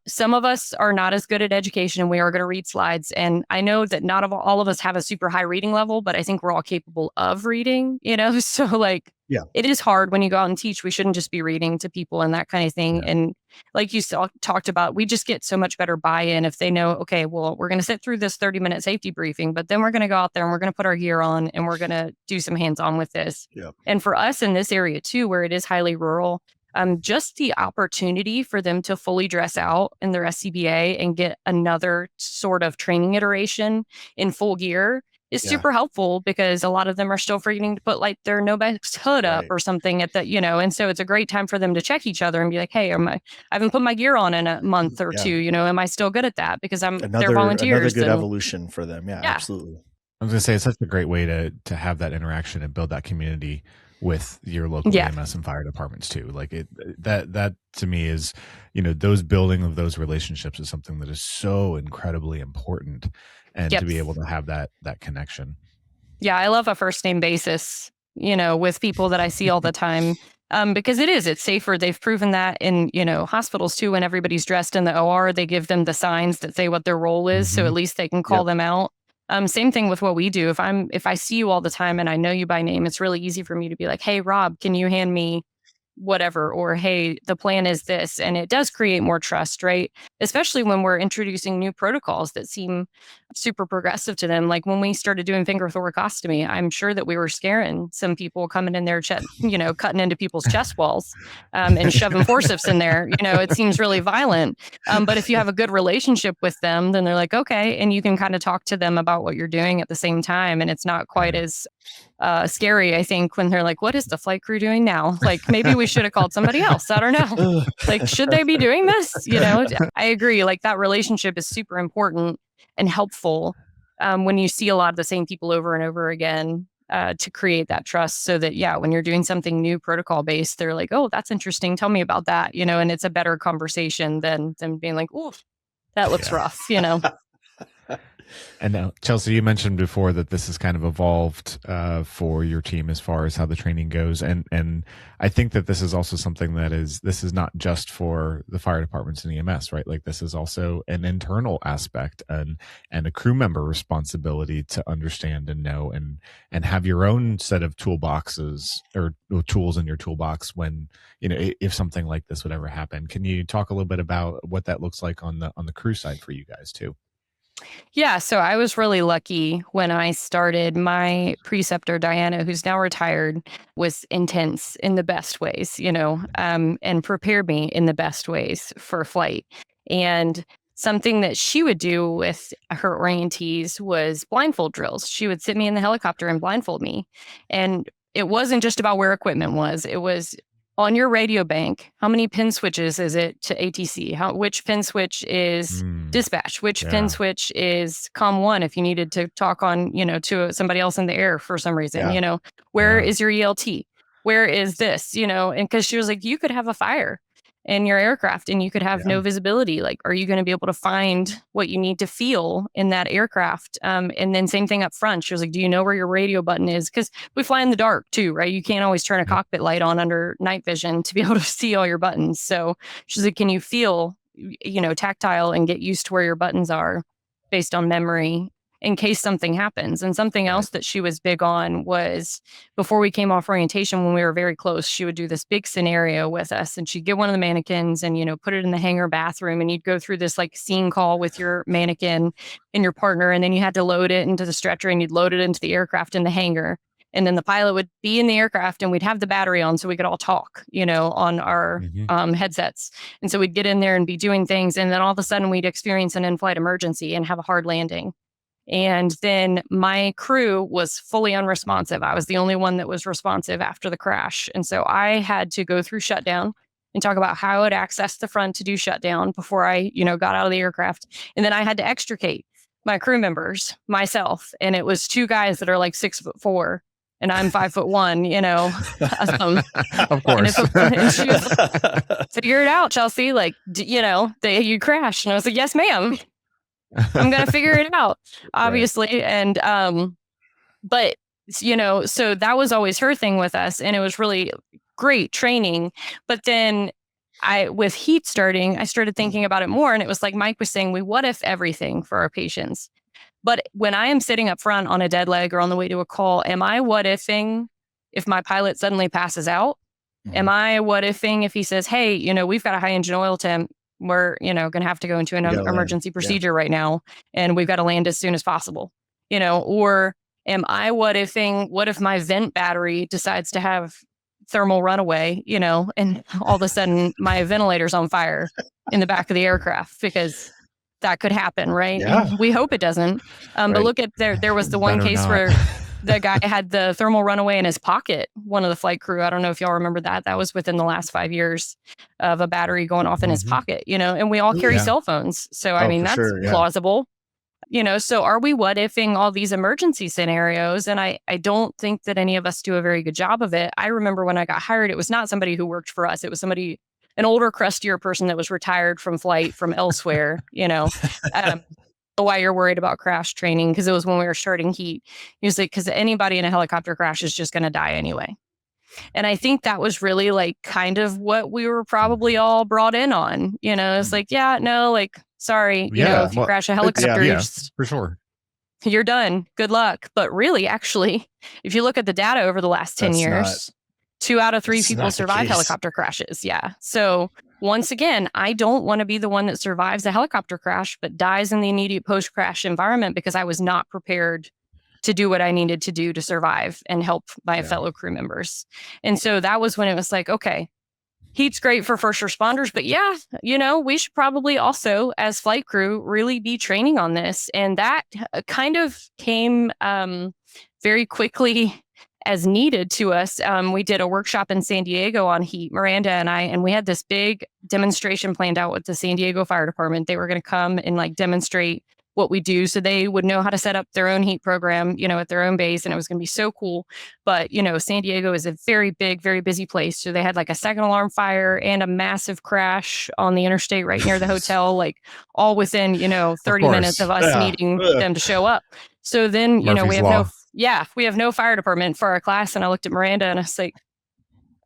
some of us are not as good at education and we are going to read slides. And I know that not all of us have a super high reading level, but I think we're all capable of reading, so like, it is hard when you go out and teach. We shouldn't just be reading to people and that kind of thing. And like you talked about, we just get so much better buy-in if they know, okay, well, we're going to sit through this 30-minute safety briefing, but then we're going to go out there and we're going to put our gear on and we're going to do some hands-on with this. And for us in this area too, where it is highly rural, just the opportunity for them to fully dress out in their SCBA and get another sort of training iteration in full gear is super helpful, because a lot of them are still forgetting to put like their Nobex hood up or something at the, and so it's a great time for them to check each other and be like, hey, I haven't put my gear on in a month or two, am I still good at that? Because they're volunteers. Another good evolution for them. Yeah, absolutely. I was going to say, it's such a great way to have that interaction and build that community with your local EMS and fire departments too. Like that to me is, those building of those relationships is something that is so incredibly important, and to be able to have that connection. Yeah. I love a first name basis, with people that I see all the time. Because it's safer. They've proven that in, hospitals too, when everybody's dressed in the OR, they give them the signs that say what their role is. So at least they can call them out. Same thing with what we do. If I see you all the time and I know you by name, it's really easy for me to be like, hey, Rob, can you hand me whatever? Or, hey, the plan is this. And it does create more trust, right? Especially when we're introducing new protocols that seem super progressive to them. Like when we started doing finger thoracostomy, I'm sure that we were scaring some people coming in there, cutting into people's chest walls and shoving forceps in there. It seems really violent. But if you have a good relationship with them, then they're like, okay. And you can kind of talk to them about what you're doing at the same time. And it's not quite as scary, I think, when they're like, what is the flight crew doing now? Like, maybe we should have called somebody else. I don't know. Like, should they be doing this? I agree. Like, that relationship is super important and helpful when you see a lot of the same people over and over again to create that trust, so that, when you're doing something new protocol based, they're like, oh, that's interesting. Tell me about that, and it's a better conversation than being like, oh, that looks rough, And now, Chelsea, you mentioned before that this has kind of evolved for your team as far as how the training goes, and I think that this is also something this is not just for the fire departments and EMS, right? Like this is also an internal aspect and a crew member responsibility to understand and know and have your own set of toolboxes or tools in your toolbox when if something like this would ever happen. Can you talk a little bit about what that looks like on the crew side for you guys too? Yeah, so I was really lucky when I started. My preceptor, Diana, who's now retired, was intense in the best ways, and prepared me in the best ways for flight. And something that she would do with her orientees was blindfold drills. She would sit me in the helicopter and blindfold me. And it wasn't just about where equipment was. It was on your radio bank, how many pin switches is it to ATC? Which pin switch is dispatch? Which pin switch is COM1 if you needed to talk on, to somebody else in the air for some reason, where is your ELT? Where is this, and because she was like, you could have a fire in your aircraft and you could have no visibility. Like, are you going to be able to find what you need to feel in that aircraft? And then same thing up front. She was like, do you know where your radio button is? Because we fly in the dark too, right? You can't always turn a cockpit light on under night vision to be able to see all your buttons. So she's like, can you feel, tactile and get used to where your buttons are based on memory in case something happens? And something else that she was big on was before we came off orientation, when we were very close, she would do this big scenario with us and she'd get one of the mannequins and, put it in the hangar bathroom and you'd go through this like scene call with your mannequin and your partner. And then you had to load it into the stretcher and you'd load it into the aircraft in the hangar. And then the pilot would be in the aircraft and we'd have the battery on so we could all talk, on our headsets. And so we'd get in there and be doing things. And then all of a sudden we'd experience an in-flight emergency and have a hard landing. And then my crew was fully unresponsive. I was the only one that was responsive after the crash. And so I had to go through shutdown and talk about how I would access the front to do shutdown before I, got out of the aircraft. And then I had to extricate my crew members myself. And it was two guys that are like 6'4" and I'm 5'1", Of course. And she was like, figure it out, Chelsea. Like, you crashed. And I was like, yes, ma'am. I'm going to figure it out, obviously. Right. And, but, so that was always her thing with us. And it was really great training. But then with heat starting, I started thinking about it more. And it was like Mike was saying, we what if everything for our patients. But when I am sitting up front on a dead leg or on the way to a call, am I what ifing if my pilot suddenly passes out? Am I what ifing if he says, hey, we've got a high engine oil temp. We're, going to have to go into an emergency procedure right now, and we've got to land as soon as possible, or am I what if my vent battery decides to have thermal runaway, and all of a sudden my ventilator's on fire in the back of the aircraft, because that could happen, right? Yeah. We hope it doesn't. But look at there was the one case where the guy had the thermal runaway in his pocket, one of the flight crew. I don't know if y'all remember that. That was within the last 5 years of a battery going off in his pocket, and we all carry cell phones. So, I mean, that's plausible, so are we what ifing all these emergency scenarios? And I don't think that any of us do a very good job of it. I remember when I got hired, it was not somebody who worked for us. It was an older, crustier person that was retired from flight from elsewhere, why you're worried about crash training, because it was when we were starting heat. He was like, because anybody in a helicopter crash is just going to die anyway. And I think that was really like kind of what we were probably all brought in on. It's like, sorry, if you crash a helicopter, for sure, you're done. Good luck. But really, actually, if you look at the data over the last 10 years, 2 out of 3 people survive helicopter crashes. Yeah. So once again, I don't want to be the one that survives a helicopter crash, but dies in the immediate post-crash environment because I was not prepared to do what I needed to do to survive and help my fellow crew members. And so that was when it was like, okay, heat's great for first responders, but we should probably also, as flight crew, really be training on this. And that kind of came very quickly as needed to us. We did a workshop in San Diego on heat, Miranda and I, and we had this big demonstration planned out with the San Diego Fire Department. They were going to come and like demonstrate what we do. So they would know how to set up their own heat program, at their own base, and it was going to be so cool. But, San Diego is a very big, very busy place. So they had like a second alarm fire and a massive csh on the interstate right near the hotel, like all within, 30 minutes of us needing them to show up. So then, we have no fire department for our class. And I looked at Miranda and I was like,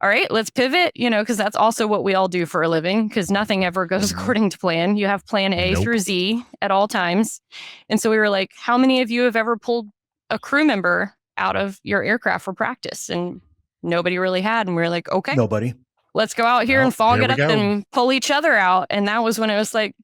all right, let's pivot, because that's also what we all do for a living, because nothing ever goes according to plan. You have plan A through Z at all times. And so we were like, how many of you have ever pulled a crew member out of your aircraft for practice? And nobody really had. And we were like, okay, Nobody. Let's go out here and fog it up and pull each other out. And that was when it was like,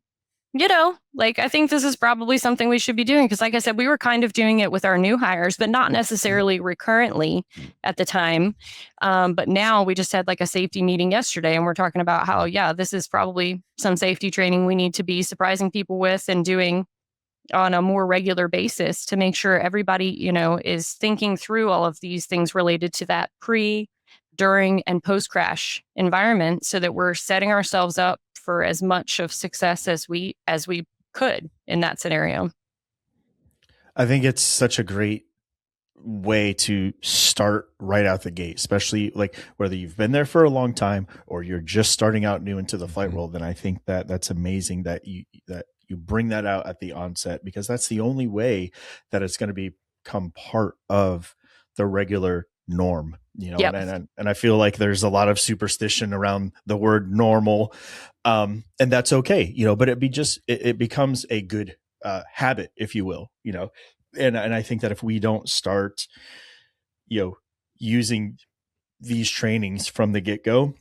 I think this is probably something we should be doing. Because like I said, we were kind of doing it with our new hires, but not necessarily recurrently at the time. But now we just had like a safety meeting yesterday and we're talking about how, this is probably some safety training we need to be surprising people with and doing on a more regular basis to make sure everybody, is thinking through all of these things related to that pre, during, and post-crash environment so that we're setting ourselves up for as much of success as we could in that scenario. I think it's such a great way to start right out the gate, especially like whether you've been there for a long time or you're just starting out new into the flight world. And I think that that's amazing that you bring that out at the onset, because that's the only way that it's going to become part of the regular norm, Yep. and I feel like there's a lot of superstition around the word normal, and that's okay, but it becomes a good habit, if you will, and I think that if we don't start, using these trainings from the get-go,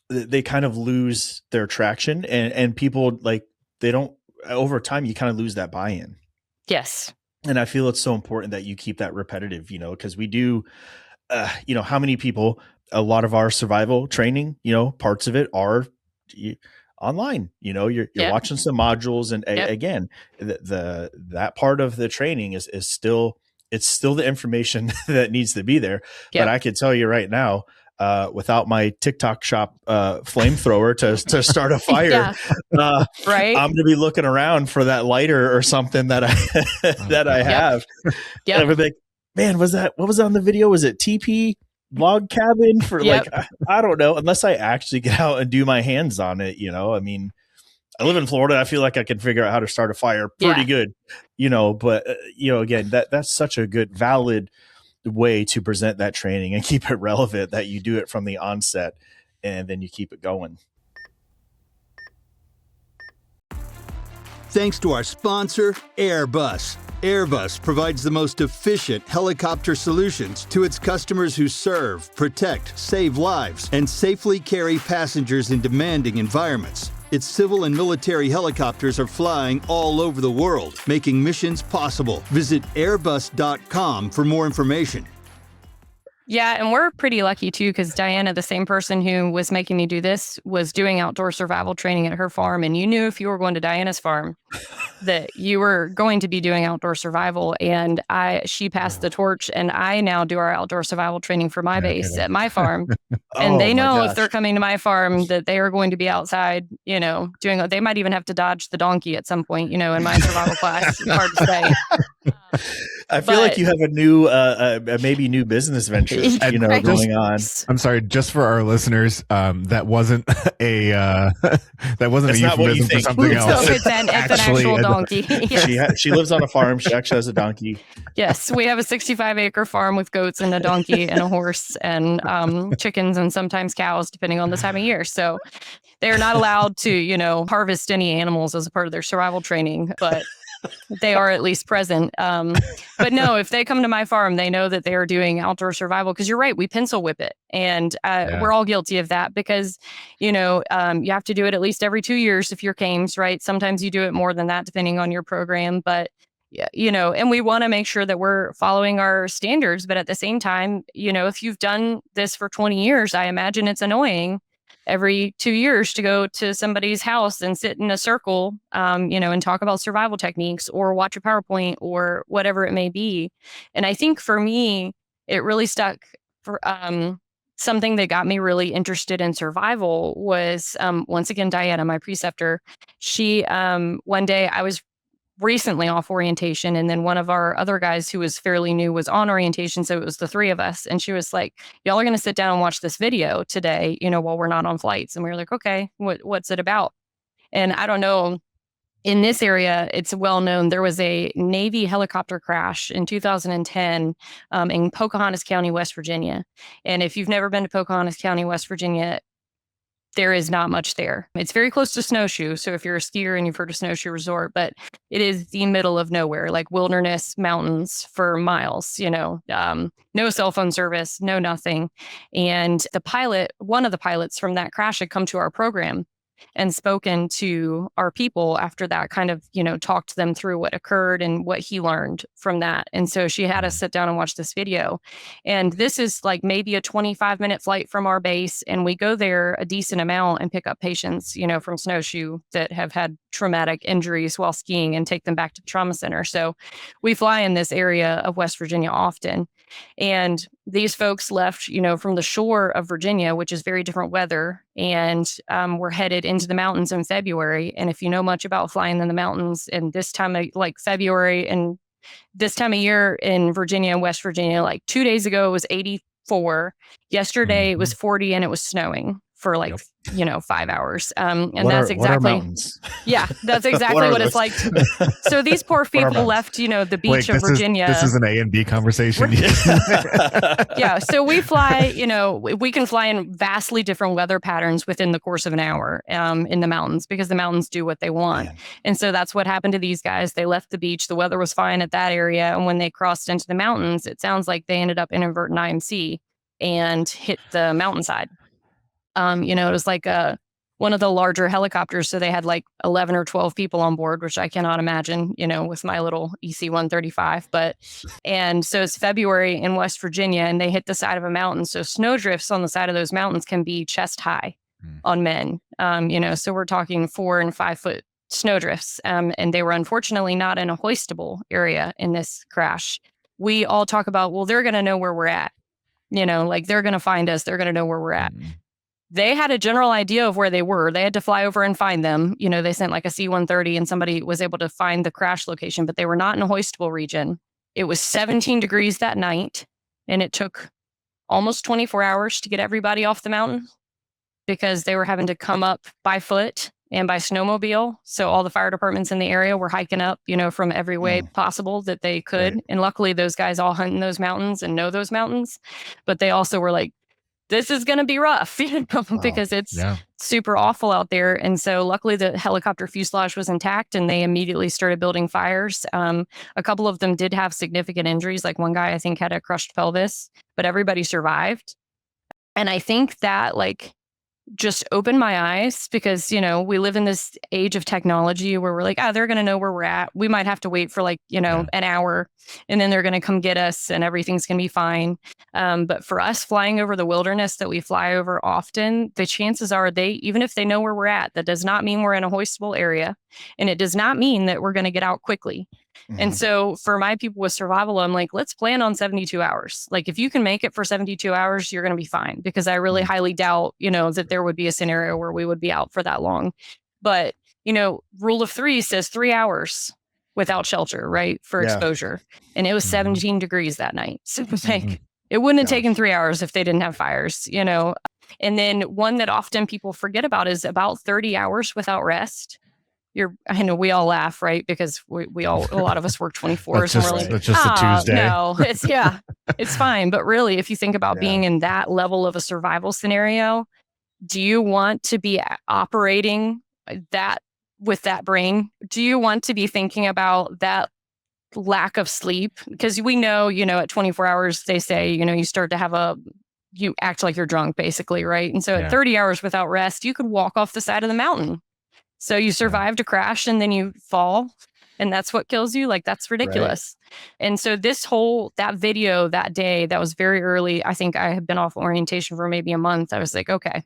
they kind of lose their traction, and people they don't, over time, you kind of lose that buy-in. Yes. And I feel it's so important that you keep that repetitive, because we do, how many people, a lot of our survival training, parts of it are online, you're watching some modules, and again, that part of the training is still, it's still the information that needs to be there. But I can tell you right now, without my TikTok shop flamethrower to start a fire, right? I'm going to be looking around for that lighter or something that I have. Yep. And I would be like, man, what was on the video? Was it TP log cabin for I don't know, unless I actually get out and do my hands on it. I mean, I live in Florida. I feel like I can figure out how to start a fire pretty good, but again, that's such a good, valid way to present that training and keep it relevant, that you do it from the onset and then you keep it going. Thanks to our sponsor, Airbus. Airbus provides the most efficient helicopter solutions to its customers who serve, protect, save lives, and safely carry passengers in demanding environments. Its civil and military helicopters are flying all over the world, making missions possible. Visit airbus.com for more information. Yeah, and we're pretty lucky too, because Diana, the same person who was making me do this, was doing outdoor survival training at her farm. And you knew if you were going to Diana's farm that you were going to be doing outdoor survival. And she passed the torch, and I now do our outdoor survival training for my base at my farm. And they know if they're coming to my farm that they are going to be outside, doing, they might even have to dodge the donkey at some point, in my survival class. It's hard to say. I feel like you have a new, maybe new business venture, going on. I'm sorry, just for our listeners, that wasn't a euphemism for something else. So it's an actual donkey. Yes. She lives on a farm. She actually has a donkey. Yes, we have a 65-acre farm with goats and a donkey and a horse and chickens and sometimes cows, depending on the time of year. So they're not allowed to, harvest any animals as a part of their survival training, but they are at least present. But no, if they come to my farm, they know that they are doing outdoor survival, because you're right, we pencil whip it. And we're all guilty of that because, you have to do it at least every 2 years if you're CAMES, right? Sometimes you do it more than that, depending on your program. But, and we want to make sure that we're following our standards. But at the same time, if you've done this for 20 years, I imagine it's annoying every 2 years to go to somebody's house and sit in a circle, and talk about survival techniques or watch a PowerPoint or whatever it may be. And I think for me, it really stuck for something that got me really interested in survival was, once again, Diana, my preceptor. She, one day I was recently off orientation. And then one of our other guys who was fairly new was on orientation. So it was the three of us. And she was like, y'all are going to sit down and watch this video today, while we're not on flights. And we were like, okay, what's it about? And I don't know. In this area, it's well known. There was a Navy helicopter crash in 2010 in Pocahontas County, West Virginia. And if you've never been to Pocahontas County, West Virginia, there is not much there. It's very close to Snowshoe. So if you're a skier and you've heard of Snowshoe Resort, but it is the middle of nowhere, like wilderness mountains for miles, no cell phone service, no nothing. And one of the pilots from that crash had come to our program and spoken to our people after that, kind of, talked them through what occurred and what he learned from that. And so she had us sit down and watch this video. And this is like maybe a 25-minute flight from our base. And we go there a decent amount and pick up patients, from Snowshoe that have had traumatic injuries while skiing and take them back to the trauma center. So we fly in this area of West Virginia often. And these folks left, from the shore of Virginia, which is very different weather, and we're headed into the mountains in February. And if you know much about flying in the mountains, and this time of like February and this time of year in Virginia and West Virginia, like 2 days ago it was 84. Yesterday it was 40 and it was snowing for 5 hours. And that's exactly, yeah, that's exactly what it's like. So these poor people left, the beach of Virginia. This is an A and B conversation. Yeah. So we fly, we can fly in vastly different weather patterns within the course of an hour in the mountains, because the mountains do what they want. Man. And so that's what happened to these guys. They left the beach. The weather was fine at that area. And when they crossed into the mountains, it sounds like they ended up inadvertent IMC and hit the mountainside. It was like one of the larger helicopters. So they had like 11 or 12 people on board, which I cannot imagine, with my little EC-135. And so it's February in West Virginia and they hit the side of a mountain. So snowdrifts on the side of those mountains can be chest high on men, so we're talking 4 and 5 foot snowdrifts. And they were unfortunately not in a hoistable area in this crash. We all talk about, well, they're going to know where we're at, like they're going to find us. They're going to know where we're at. They had a general idea of where they were. They had to fly over and find them. They sent like a C-130 and somebody was able to find the crash location, but they were not in a hoistable region. It was 17 degrees that night, and it took almost 24 hours to get everybody off the mountain because they were having to come up by foot and by snowmobile. So all the fire departments in the area were hiking up, from every way possible that they could. Right. And luckily those guys all hunt in those mountains and know those mountains, but they also were like, this is going to be rough, because it's super awful out there. And so luckily the helicopter fuselage was intact and they immediately started building fires. A couple of them did have significant injuries. Like one guy, I think, had a crushed pelvis, but everybody survived. And I think that just opened my eyes because, we live in this age of technology where we're like, they're going to know where we're at. We might have to wait for an hour and then they're going to come get us and everything's going to be fine. But for us flying over the wilderness that we fly over often, the chances are even if they know where we're at, that does not mean we're in a hoistable area. And it does not mean that we're going to get out quickly. And so for my people with survival, I'm like, let's plan on 72 hours. Like if you can make it for 72 hours, you're going to be fine, because I really highly doubt, that there would be a scenario where we would be out for that long. But, rule of 3 says 3 hours without shelter, right? For exposure. And it was 17 degrees that night. So it wouldn't have taken 3 hours if they didn't have fires, And then one that often people forget about is about 30 hours without rest. I know we all laugh, right? Because a lot of us work 24s and we're like, it's just a Tuesday. No, it's fine. But really, if you think about being in that level of a survival scenario, do you want to be operating that with that brain? Do you want to be thinking about that lack of sleep? Because we know, at 24 hours, they say, you start to you act like you're drunk, basically, right? And so at 30 hours without rest, you could walk off the side of the mountain. So you survived a crash and then you fall and that's what kills you. Like, that's ridiculous. Right. And so that video that day, that was very early. I think I had been off orientation for maybe a month. I was like, okay,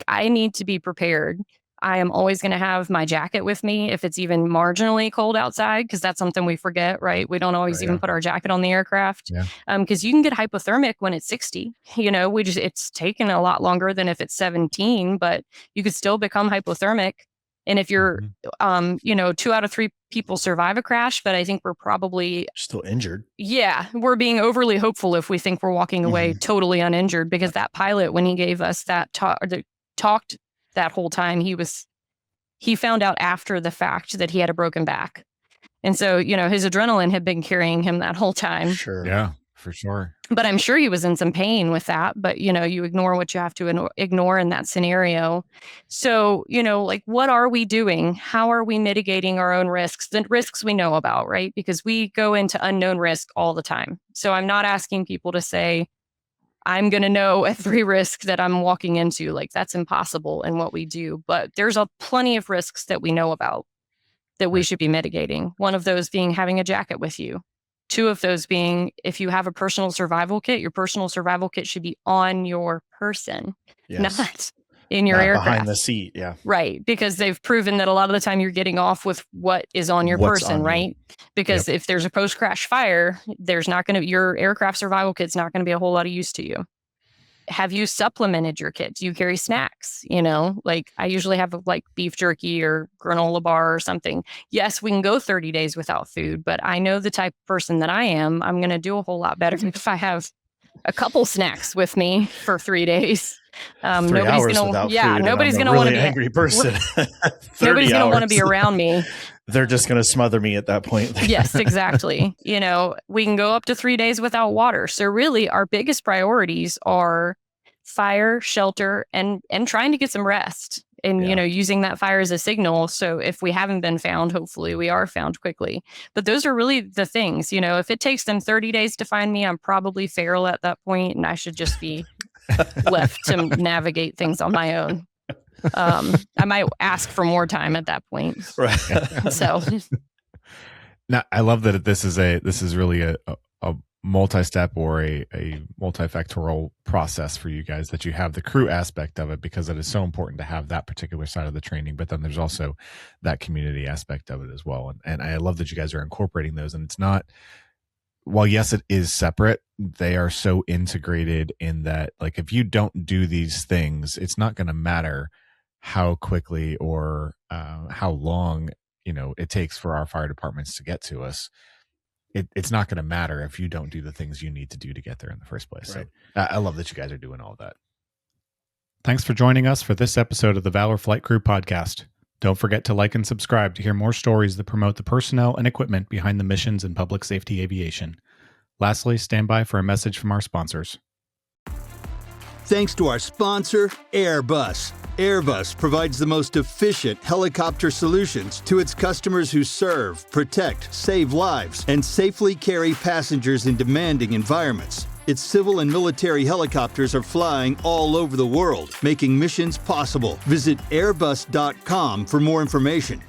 I need to be prepared. I am always going to have my jacket with me if it's even marginally cold outside, because that's something we forget, right? We don't always even put our jacket on the aircraft because you can get hypothermic when it's 60. It's taken a lot longer than if it's 17, but you could still become hypothermic. And if you're, 2 out of 3 people survive a crash, but I think we're probably Still injured. Yeah, we're being overly hopeful if we think we're walking away totally uninjured, because that pilot, when he gave us that talked that whole time, he found out after the fact that he had a broken back. And so, his adrenaline had been carrying him that whole time. Sure. Yeah, for sure. But I'm sure he was in some pain with that. But, you ignore what you have to ignore in that scenario. So, what are we doing? How are we mitigating our own risks? The risks we know about, right? Because we go into unknown risk all the time. So I'm not asking people to say, I'm going to know every risk that I'm walking into. Like, that's impossible in what we do. But there's plenty of risks that we know about that we should be mitigating. One of those being having a jacket with you. 2 of those being, if you have a personal survival kit, your personal survival kit should be on your person, not in your aircraft. Behind the seat, yeah. Right, because they've proven that a lot of the time you're getting off with what is on your person, right? Because if there's a post-crash fire, your aircraft survival kit's not going to be a whole lot of use to you. Have you supplemented your kit? Do you carry snacks? Like I usually have like beef jerky or granola bar or something. Yes, we can go 30 days without food, but I know the type of person that I am. I'm going to do a whole lot better if I have a couple snacks with me for 3 days. 3 hours without food. Nobody's going to really want to be angry person. Nobody's going to want to be around me. They're just going to smother me at that point. Yes, exactly. We can go up to 3 days without water. So really our biggest priorities are fire, shelter, and trying to get some rest. And, using that fire as a signal. So if we haven't been found, hopefully we are found quickly. But those are really the things, if it takes them 30 days to find me, I'm probably feral at that point, and I should just be left to navigate things on my own. I might ask for more time at that point. Right. So now I love that this is really a multi-step or a multifactorial process for you guys, that you have the crew aspect of it, because it is so important to have that particular side of the training, but then there's also that community aspect of it as well. And I love that you guys are incorporating those, and it's not, while yes, it is separate, they are so integrated in that, like, if you don't do these things, it's not going to matter how quickly or how long, it takes for our fire departments to get to us. It's not going to matter if you don't do the things you need to do to get there in the first place. Right. So I love that you guys are doing all of that. Thanks for joining us for this episode of the Valor Flight Crew podcast. Don't forget to like and subscribe to hear more stories that promote the personnel and equipment behind the missions in public safety aviation. Lastly, stand by for a message from our sponsors. Thanks to our sponsor, Airbus. Airbus provides the most efficient helicopter solutions to its customers who serve, protect, save lives, and safely carry passengers in demanding environments. Its civil and military helicopters are flying all over the world, making missions possible. Visit airbus.com for more information.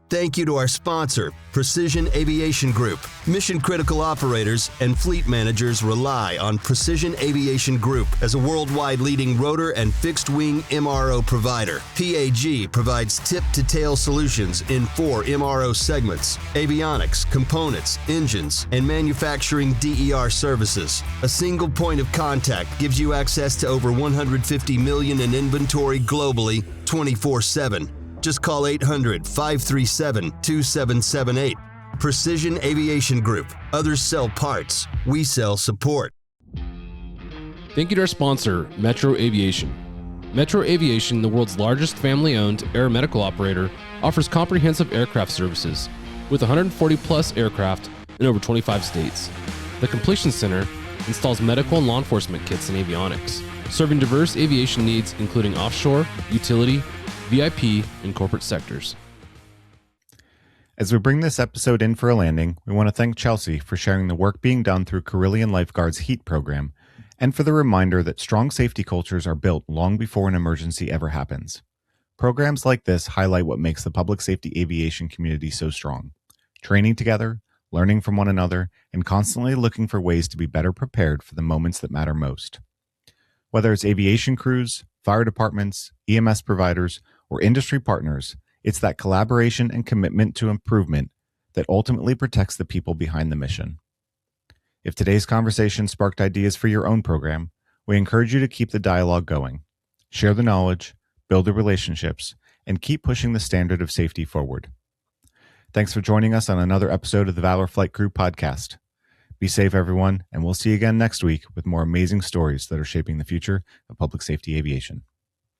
Thank you to our sponsor, Precision Aviation Group. Mission-critical operators and fleet managers rely on Precision Aviation Group as a worldwide leading rotor and fixed-wing MRO provider. PAG provides tip-to-tail solutions in 4 MRO segments: avionics, components, engines, and manufacturing DER services. A single point of contact gives you access to over 150 million in inventory globally, 24/7. Just call 800-537-2778. Precision Aviation Group. Others sell parts. We sell support. Thank you to our sponsor, Metro Aviation. Metro Aviation, the world's largest family-owned aeromedical operator, offers comprehensive aircraft services with 140-plus aircraft in over 25 states. The Completion Center installs medical and law enforcement kits and avionics, serving diverse aviation needs including offshore, utility, VIP, and corporate sectors. As we bring this episode in for a landing, we want to thank Chelsea for sharing the work being done through Carilion Life-Guard's HEAT program, and for the reminder that strong safety cultures are built long before an emergency ever happens. Programs like this highlight what makes the public safety aviation community so strong: training together, learning from one another, and constantly looking for ways to be better prepared for the moments that matter most. Whether it's aviation crews, fire departments, EMS providers, or industry partners, it's that collaboration and commitment to improvement that ultimately protects the people behind the mission. If today's conversation sparked ideas for your own program, we encourage you to keep the dialogue going. Share the knowledge, build the relationships, and keep pushing the standard of safety forward. Thanks for joining us on another episode of the Valor Flight Crew podcast. Be safe, everyone, and we'll see you again next week with more amazing stories that are shaping the future of public safety aviation.